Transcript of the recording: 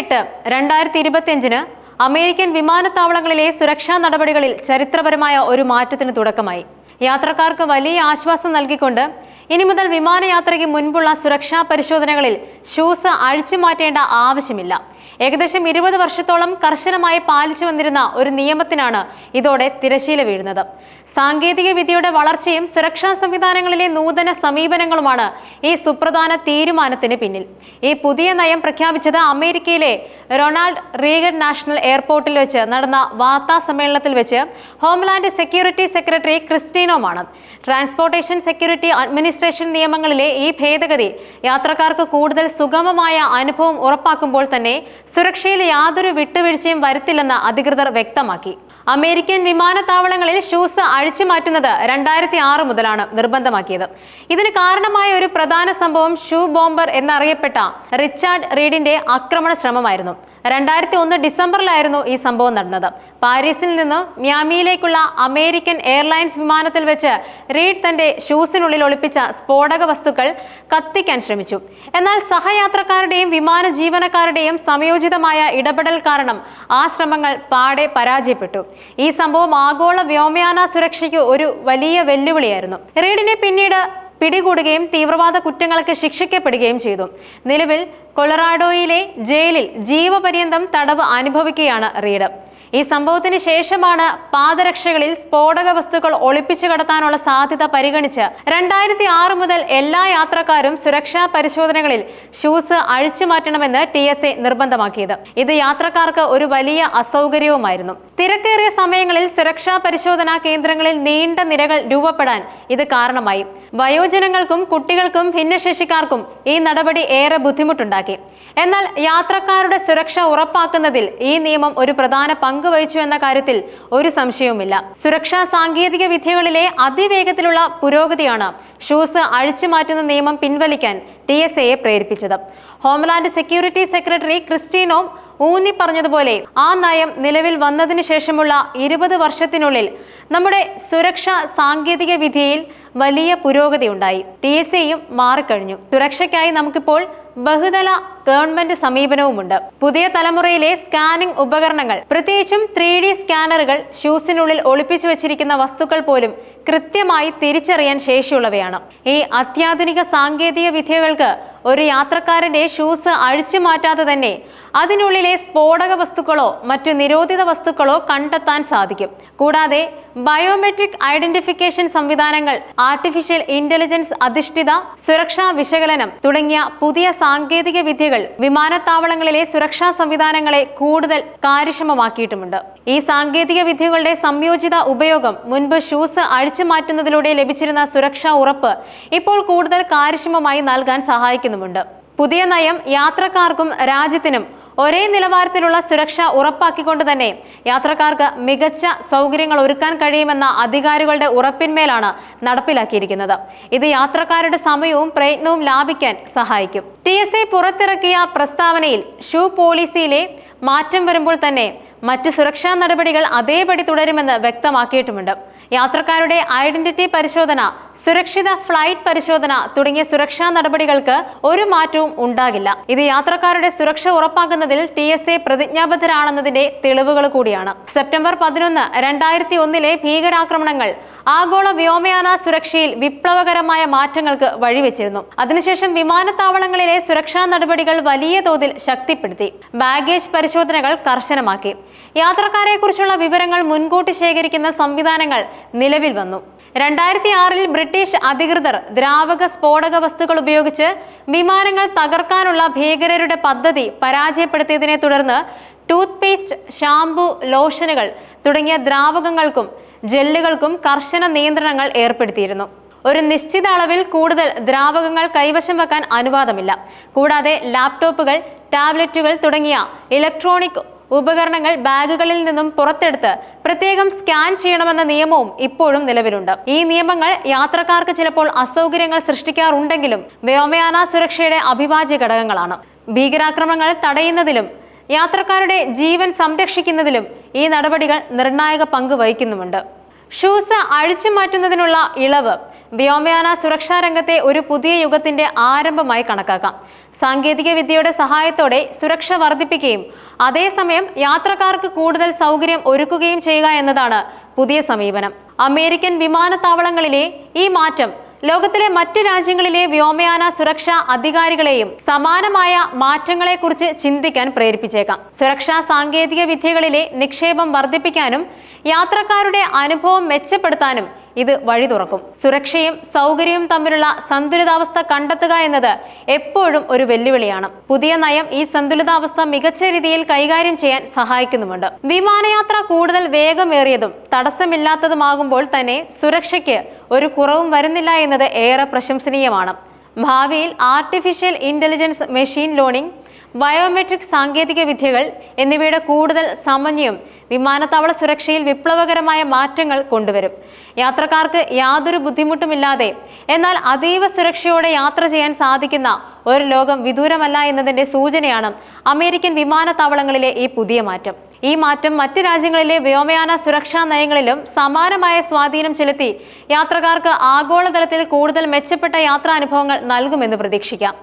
8/2025 American വിമാനത്താവളങ്ങളിലെ സുരക്ഷാ നടപടികളിൽ ചരിത്രപരമായ ഒരു മാറ്റത്തിന് തുടക്കമായി. യാത്രക്കാർക്ക് വലിയ ആശ്വാസം നൽകിക്കൊണ്ട് ഇനി മുതൽ വിമാനയാത്രയ്ക്ക് മുൻപുള്ള സുരക്ഷാ പരിശോധനകളിൽ ഷൂസ് അഴിച്ചു മാറ്റേണ്ട ആവശ്യമില്ല. ഏകദേശം 20 വർഷത്തോളം കർശനമായി പാലിച്ചു വന്നിരുന്ന ഒരു നിയമത്തിനാണ് ഇതോടെ തിരശീല വീഴുന്നത്. സാങ്കേതിക വിദ്യയുടെ വളർച്ചയും സുരക്ഷാ സംവിധാനങ്ങളിലെ നൂതന സമീപനങ്ങളുമാണ് ഈ സുപ്രധാന തീരുമാനത്തിന് പിന്നിൽ. ഈ പുതിയ നയം പ്രഖ്യാപിച്ചത് അമേരിക്കയിലെ റൊണാൾഡ് റീഗൻ നാഷണൽ എയർപോർട്ടിൽ വെച്ച് നടന്ന വാർത്താ സമ്മേളനത്തിൽ വെച്ച് ഹോംലാൻഡ് സെക്യൂരിറ്റി സെക്രട്ടറി ക്രിസ്റ്റീനോമാണ്. ട്രാൻസ്പോർട്ടേഷൻ സെക്യൂരിറ്റി അഡ്മിനിസ്ട്രേഷൻ നിയമങ്ങളിലെ ഈ ഭേദഗതി യാത്രക്കാർക്ക് കൂടുതൽ സുഗമമായ അനുഭവം ഉറപ്പാക്കുമ്പോൾ തന്നെ സുരക്ഷയിൽ യാതൊരു വിട്ടുവീഴ്ചയും വരുത്തില്ലെന്ന് അധികൃതർ വ്യക്തമാക്കി. അമേരിക്കൻ വിമാനത്താവളങ്ങളിൽ ഷൂസ് അഴിച്ചു മാറ്റുന്നത് 2006 മുതലാണ് നിർബന്ധമാക്കിയത്. ഇതിന് കാരണമായ ഒരു പ്രധാന സംഭവം ഷൂ ബോംബർ എന്നറിയപ്പെട്ട റിച്ചാർഡ് റീഡിന്റെ ആക്രമണ ശ്രമമായിരുന്നു. 2001 ഡിസംബറിലായിരുന്നു ഈ സംഭവം നടന്നത്. പാരീസിൽ നിന്ന് മ്യാമിയിലേക്കുള്ള അമേരിക്കൻ എയർലൈൻസ് വിമാനത്തിൽ വെച്ച് റീഡ് തന്റെ ഷൂസിനുള്ളിൽ ഒളിപ്പിച്ച സ്ഫോടക വസ്തുക്കൾ കത്തിക്കാൻ ശ്രമിച്ചു. എന്നാൽ സഹയാത്രക്കാരുടെയും വിമാന ജീവനക്കാരുടെയും സംയോജിതമായ ഇടപെടൽ കാരണം ആ ശ്രമങ്ങൾ പാടെ പരാജയപ്പെട്ടു. ഈ സംഭവം ആഗോള വ്യോമയാന സുരക്ഷയ്ക്ക് ഒരു വലിയ വെല്ലുവിളിയായിരുന്നു. റീഡിനെ പിന്നീട് പിടികൂടുകയും തീവ്രവാദ കുറ്റങ്ങൾക്ക് ശിക്ഷിക്കപ്പെടുകയും ചെയ്തു. നിലവിൽ കൊളറാഡോയിലെ ജയിലിൽ ജീവപര്യന്തം തടവ് അനുഭവിക്കുകയാണ് റീഡ്. ഈ സംഭവത്തിന് ശേഷമാണ് പാദരക്ഷകളിൽ സ്ഫോടക വസ്തുക്കൾ ഒളിപ്പിച്ചു കടത്താനുള്ള സാധ്യത പരിഗണിച്ച് 2006 മുതൽ എല്ലാ യാത്രക്കാരും സുരക്ഷാ പരിശോധനകളിൽ ഷൂസ് അഴിച്ചു മാറ്റണമെന്ന് TSA നിർബന്ധമാക്കിയത്. ഇത് യാത്രക്കാർക്ക് ഒരു വലിയ അസൗകര്യവുമായിരുന്നു. തിരക്കേറിയ സമയങ്ങളിൽ സുരക്ഷാ പരിശോധനാ കേന്ദ്രങ്ങളിൽ നീണ്ട നിരകൾ രൂപപ്പെടാൻ ഇത് കാരണമായി. വയോജനങ്ങൾക്കും കുട്ടികൾക്കും ഭിന്നശേഷിക്കാർക്കും ഈ നടപടി ഏറെ ബുദ്ധിമുട്ടുണ്ടാക്കി. എന്നാൽ യാത്രക്കാരുടെ സുരക്ഷ ഉറപ്പാക്കുന്നതിൽ ഈ നിയമം ഒരു പ്രധാന പങ്ക് വഹിച്ചു എന്ന കാര്യത്തിൽ ഒരു സംശയവുമില്ല. സുരക്ഷാ സാങ്കേതിക വിദ്യകളിലെ അതിവേഗത്തിലുള്ള പുരോഗതിയാണ് ഷൂസ് അഴിച്ചു മാറ്റുന്ന നിയമം പിൻവലിക്കാൻ TSAയെ പ്രേരിപ്പിച്ചത്. ഹോംലാൻഡ് സെക്യൂരിറ്റി സെക്രട്ടറി ക്രിസ്റ്റീനോ ഊന്നി പറഞ്ഞതുപോലെ ആ നയം നിലവിൽ വന്നതിന് ശേഷമുള്ള 20 വർഷത്തിനുള്ളിൽ നമ്മുടെ സുരക്ഷാ സാങ്കേതിക വിദ്യയിൽ വലിയ പുരോഗതി ഉണ്ടായി. TSAയും മാറിക്കഴിഞ്ഞു. സുരക്ഷയ്ക്കായി നമുക്കിപ്പോൾ ബഹുതല ഗവൺമെന്റ് സമീപനവുമുണ്ട്. പുതിയ തലമുറയിലെ സ്കാനിംഗ് ഉപകരണങ്ങൾ, പ്രത്യേകിച്ചും 3D സ്കാനറുകൾ, ഷൂസിനുള്ളിൽ ഒളിപ്പിച്ചു വെച്ചിരിക്കുന്ന വസ്തുക്കൾ പോലും കൃത്യമായി തിരിച്ചറിയാൻ ശേഷിയുള്ളവയാണ്. ഈ അത്യാധുനിക സാങ്കേതിക വിദ്യകൾക്ക് ഒരു യാത്രക്കാരന്റെ ഷൂസ് അഴിച്ചു മാറ്റാതെ തന്നെ അതിനുള്ളിലെ സ്ഫോടക വസ്തുക്കളോ മറ്റു നിരോധിത വസ്തുക്കളോ കണ്ടെത്താൻ സാധിക്കും. കൂടാതെ ബയോമെട്രിക് ഐഡന്റിഫിക്കേഷൻ സംവിധാനങ്ങൾ, ആർട്ടിഫിഷ്യൽ ഇന്റലിജൻസ് അധിഷ്ഠിത സുരക്ഷാ വിശകലനം തുടങ്ങിയ പുതിയ സാങ്കേതിക വിദ്യകൾ വിമാനത്താവളങ്ങളിലെ സുരക്ഷാ സംവിധാനങ്ങളെ കൂടുതൽ കാര്യക്ഷമമാക്കിയിട്ടുമുണ്ട്. ഈ സാങ്കേതിക വിദ്യകളുടെ സംയോജിത ഉപയോഗം മുൻപ് ഷൂസ് അഴിച്ചു മാറ്റുന്നതിലൂടെ ലഭിച്ചിരുന്ന സുരക്ഷാ ഉറപ്പ് ഇപ്പോൾ കൂടുതൽ കാര്യക്ഷമമായി നൽകാൻ സഹായിക്കുന്നുമുണ്ട്. പുതിയ നയം യാത്രക്കാർക്കും രാജ്യത്തിനും ഒരേ നിലവാരത്തിലുള്ള സുരക്ഷ ഉറപ്പാക്കിക്കൊണ്ട് തന്നെ യാത്രക്കാർക്ക് മികച്ച സൗകര്യങ്ങൾ ഒരുക്കാൻ കഴിയുമെന്ന അധികാരികളുടെ ഉറപ്പിന്മേലാണ് നടപ്പിലാക്കിയിരിക്കുന്നത്. ഇത് യാത്രക്കാരുടെ സമയവും പ്രയത്നവും ലാഭിക്കാൻ സഹായിക്കും. TSA പുറത്തിറക്കിയ പ്രസ്താവനയിൽ ഷൂ പോളിസിയിലെ മാറ്റം വരുമ്പോൾ തന്നെ മറ്റ് സുരക്ഷാ നടപടികൾ അതേപടി തുടരുമെന്ന് വ്യക്തമാക്കിയിട്ടുമുണ്ട്. യാത്രക്കാരുടെ ഐഡന്റിറ്റി പരിശോധന, സുരക്ഷിത ഫ്ലൈറ്റ് പരിശോധന തുടങ്ങിയ സുരക്ഷാ നടപടികൾക്ക് ഒരു മാറ്റവും ഉണ്ടാകില്ല. ഇത് യാത്രക്കാരുടെ സുരക്ഷ ഉറപ്പാക്കുന്നതിൽ TSA പ്രതിജ്ഞാബദ്ധരാണെന്നതിന്റെ തെളിവുകൾ കൂടിയാണ്. സെപ്റ്റംബർ 11, 2001 ഭീകരാക്രമണങ്ങൾ ആഗോള വ്യോമയാന സുരക്ഷയിൽ വിപ്ലവകരമായ മാറ്റങ്ങൾക്ക് വഴിവെച്ചിരുന്നു. അതിനുശേഷം വിമാനത്താവളങ്ങളിലെ സുരക്ഷാ നടപടികൾ വലിയ തോതിൽ ശക്തിപ്പെടുത്തി. ബാഗേജ് പരിശോധനകൾ കർശനമാക്കി. യാത്രക്കാരെക്കുറിച്ചുള്ള വിവരങ്ങൾ മുൻകൂട്ടി ശേഖരിക്കുന്ന സംവിധാനങ്ങൾ നിലവിൽ വന്നു. 2006 ബ്രിട്ടീഷ് അധികൃതർ ദ്രാവക സ്ഫോടക വസ്തുക്കൾ ഉപയോഗിച്ച് വിമാനങ്ങൾ തകർക്കാനുള്ള ഭീകരരുടെ പദ്ധതി പരാജയപ്പെടുത്തിയതിനെ തുടർന്ന് ടൂത്ത് പേസ്റ്റ്, ഷാംപൂ, ലോഷനുകൾ തുടങ്ങിയ ദ്രാവകങ്ങൾക്കും ജെല്ലുകൾക്കും കർശന നിയന്ത്രണങ്ങൾ ഏർപ്പെടുത്തിയിരുന്നു. ഒരു നിശ്ചിത അളവിൽ കൂടുതൽ ദ്രാവകങ്ങൾ കൈവശം വെക്കാൻ അനുവാദമില്ല. കൂടാതെ ലാപ്ടോപ്പുകൾ, ടാബ്ലറ്റുകൾ തുടങ്ങിയ ഇലക്ട്രോണിക് ഉപകരണങ്ങൾ ബാഗുകളിൽ നിന്നും പുറത്തെടുത്ത് പ്രത്യേകം സ്കാൻ ചെയ്യണമെന്ന നിയമവും ഇപ്പോഴും നിലവിലുണ്ട്. ഈ നിയമങ്ങൾ യാത്രക്കാർക്ക് ചിലപ്പോൾ അസൗകര്യങ്ങൾ സൃഷ്ടിക്കാറുണ്ടെങ്കിലും വ്യോമയാന സുരക്ഷയുടെ അവിഭാജ്യ ഘടകങ്ങളാണ്. ഭീകരാക്രമണങ്ങൾ തടയുന്നതിലും യാത്രക്കാരുടെ ജീവൻ സംരക്ഷിക്കുന്നതിലും ഈ നടപടികൾ നിർണായക പങ്ക് വഹിക്കുന്നുമുണ്ട്. ഷൂസ് അഴിച്ചു മാറ്റുന്നതിനുള്ള ഇളവ് വ്യോമയാന സുരക്ഷാ രംഗത്തെ ഒരു പുതിയ യുഗത്തിന്റെ ആരംഭമായി കണക്കാക്കാം. സാങ്കേതിക വിദ്യയുടെ സഹായത്തോടെ സുരക്ഷ വർദ്ധിപ്പിക്കുകയും അതേസമയം യാത്രക്കാർക്ക് കൂടുതൽ സൗകര്യം ഒരുക്കുകയും ചെയ്യുക എന്നതാണ് പുതിയ സമീപനം. അമേരിക്കൻ വിമാനത്താവളങ്ങളിലെ ഈ മാറ്റം ലോകത്തിലെ മറ്റ് രാജ്യങ്ങളിലെ വ്യോമയാന സുരക്ഷാ അധികാരികളെയും സമാനമായ മാറ്റങ്ങളെക്കുറിച്ച് ചിന്തിക്കാൻ പ്രേരിപ്പിച്ചേക്കാം. സുരക്ഷാ സാങ്കേതിക വിദ്യകളിലെ നിക്ഷേപം വർദ്ധിപ്പിക്കാനും യാത്രക്കാരുടെ അനുഭവം മെച്ചപ്പെടുത്താനും ഇത് വഴി തുറക്കും. സുരക്ഷയും സൗകര്യവും തമ്മിലുള്ള സന്തുലിതാവസ്ഥ കണ്ടെത്തുക എന്നത് എപ്പോഴും ഒരു വെല്ലുവിളിയാണ്. പുതിയ നയം ഈ സന്തുലിതാവസ്ഥ മികച്ച രീതിയിൽ കൈകാര്യം ചെയ്യാൻ സഹായിക്കുന്നുമുണ്ട്. വിമാനയാത്ര കൂടുതൽ വേഗമേറിയതും തടസ്സമില്ലാത്തതുമാകുമ്പോൾ തന്നെ സുരക്ഷയ്ക്ക് ഒരു കുറവും വരുന്നില്ല എന്നത് ഏറെ പ്രശംസനീയമാണ്. ഭാവിയിൽ artificial intelligence, machine learning, biometric സാങ്കേതിക വിദ്യകൾ എന്നിവയുടെ കൂടുതൽ സമന്വയം വിമാനത്താവള സുരക്ഷയിൽ വിപ്ലവകരമായ മാറ്റങ്ങൾ കൊണ്ടുവരും. യാത്രക്കാർക്ക് യാതൊരു ബുദ്ധിമുട്ടുമില്ലാതെ എന്നാൽ അതീവ സുരക്ഷയോടെ യാത്ര ചെയ്യാൻ സാധിക്കുന്ന ഒരു ലോകം വിദൂരമല്ല എന്നതിന്റെ സൂചനയാണ് അമേരിക്കൻ വിമാനത്താവളങ്ങളിലെ ഈ പുതിയ മാറ്റം. ഈ മാറ്റം മറ്റ് രാജ്യങ്ങളിലെ വ്യോമയാന സുരക്ഷാ നയങ്ങളിലും സമാനമായ സ്വാധീനം ചെലുത്തി യാത്രക്കാർക്ക് ആഗോളതലത്തിൽ കൂടുതൽ മെച്ചപ്പെട്ട യാത്രാനുഭവങ്ങൾ നൽകുമെന്ന് പ്രതീക്ഷിക്കാം.